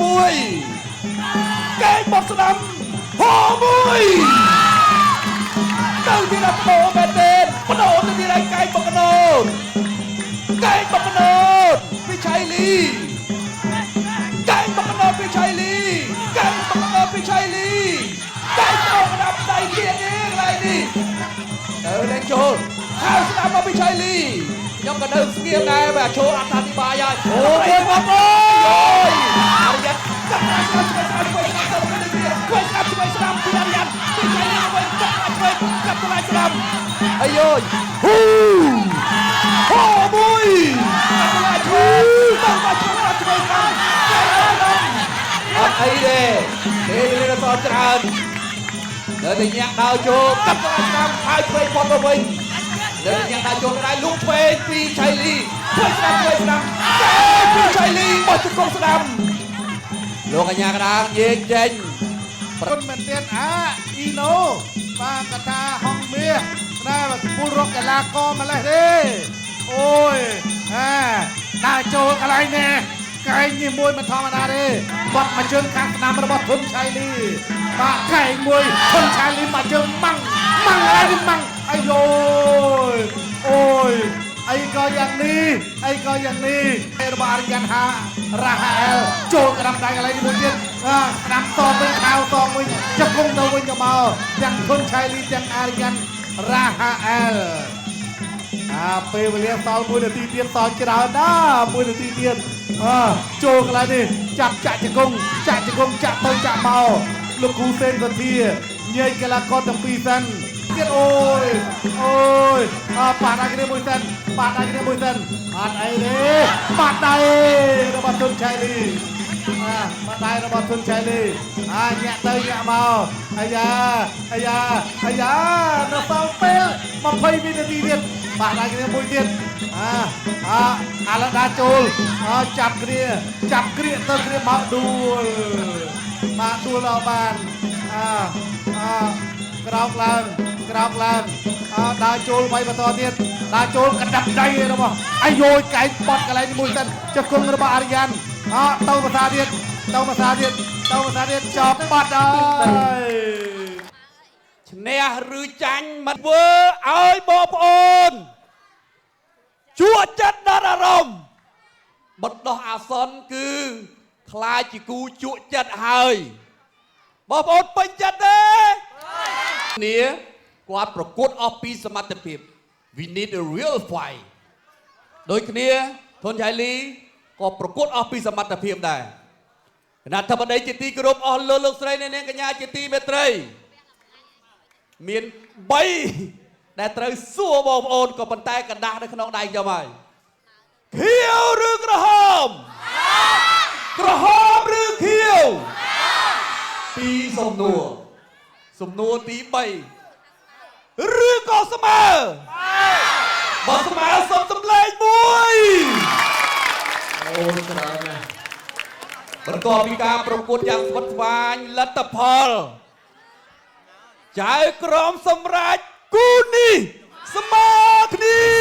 មួយ កែងបោះស្ដាំហោមួយទៅទីដល់បដូរមែនទេបដូរទៅទីដល់កែងបកណូតកែងបកណូតវិชัยលីកែងបកណូតវិชัยលីកែងបកណូតវិชัยលីកែងបោះស្ដាំដៃទៀតនេះកន្លែងនេះទៅលេងចូលខាងស្ដាំមកវិชัยលីខ្ញុំក៏នៅស្ងៀមដែរបាទចូលអត្ថាធិប្បាយហើយអូយបងប្អូនអរិយកាត់ស្ដាំឆ្វេងស្ដាំឆ្វេងស្ដាំទៅនេះឆ្វេងស្ដាំឆ្វេងស្ដាំពីអរិយវិชัยលីទៅកាត់ឆ្វេងកាត់ឆ្វេងស្ដាំអាយហ៊ូហូមួយកាត់ឆ្វេងទៅមកឆ្វេងស្ដាំអត់អីទេពេលនេះទៅច្រើននៅតែញាក់ដើរចូលកាត់ឆ្វេងស្ដាំហើយឆ្វេងផុតទៅវិញនៅតែញាក់ដើរចូលទៅលុកឆ្វេងពីឆៃលីឆ្វេងស្ដាំកែពីឆៃលីបោះជង្គង់ស្ដាំលោកកញ្ញាកណ្ដាលនិយាយចេញប្រគុណមែនទៀតអ៊ីណូបានកតាហងមាសណាពូរកកីឡាករម្លេះទេអូយដើរចូលកន្លែងនេះកែងនេះមួយមិនធម្មតាទេបាត់មកជើងខាងស្ដាំរបស់ធុនឆៃលីបាទកែងមួយធុនឆៃលីមកជើងម៉ាំងហើយម៉ាំងអាយអូយអីក៏យ៉ាងនេះរបស់អារយ៉ាន់ហារ៉ាហាអែលចូលក្តាំដៃកន្លែងនេះមួយទៀតក្តាំតវិញខោតវិញចង្គង់ទៅវិញទៅមកទាំងធុនឆៃលីទាំងអារយ៉ាន់រ៉ាហាអែលពេលវេលាសល់1នាទីទៀតសល់ច្រើនណា1នាទីទៀតចូលកន្លែងនេះចាប់ចាក់ជង្គង់ចាក់ទៅចាក់មកលោកគ្រូសេនសធាញែកកីឡាករទាំងពីរសិនទៀតអូយបាត់ដៃគ្នាមួយសិនអត់អីទេបាត់ដៃរបស់ធុនឆៃលីបាត់ដៃរបស់ធុនឆៃលីញាក់ទៅញាក់មកអាយ៉ានៅសល់ពេល20វិនាទីទៀតបាត់ដៃគ្នាមួយទៀតឥឡូវដាក់ចូលចាប់គ្រាទៅគ្រាមកដួលដល់បានក្រោកឡើងដើរចូលវាយបន្តទៀតដើរចូលកណ្ដាប់ដៃរបស់អាយយកែងបត់កន្លែងមួយសិនចង្គង់របស់អារយ៉ាន់ទៅភាសាទៀតចាប់បាត់ហើយឈ្នះឬចាញ់មិនធ្វើឲ្យបងប្អូនជក់ចិត្តដល់អារម្មណ៍បណ្ដោះអាសន្នគឺខ្លាចជាគូជក់ចិត្តហើយបងប្អូនពេញចិត្តទេនេះគាត់ប្រកួតអស់ពីសមត្ថភាព we need a real fight ដូចគ្នាធុនឆៃលីក៏ប្រកួតអស់ពីសមត្ថភាពដែរគណៈធិបតីជាទីគោរពអស់លោកស្រីអ្នកនាងកញ្ញាជាទីមេត្រីមាន3ដែលត្រូវសួរបងប្អូនក៏ប៉ុន្តែកណ្ដាស់នៅក្នុងដៃខ្ញុំហើយខៀវឬក្រហមឬខៀវពីសំណួរទី3ឬក៏ស្មើបើស្មើសុំសម្លេងមួយអូច្រើនណាស់បន្ទាប់ពីការប្រកួតយ៉ាងស្វិតស្វាញលទ្ធផលចៅក្រមសម្រាប់គូនេះស្មើគ្នា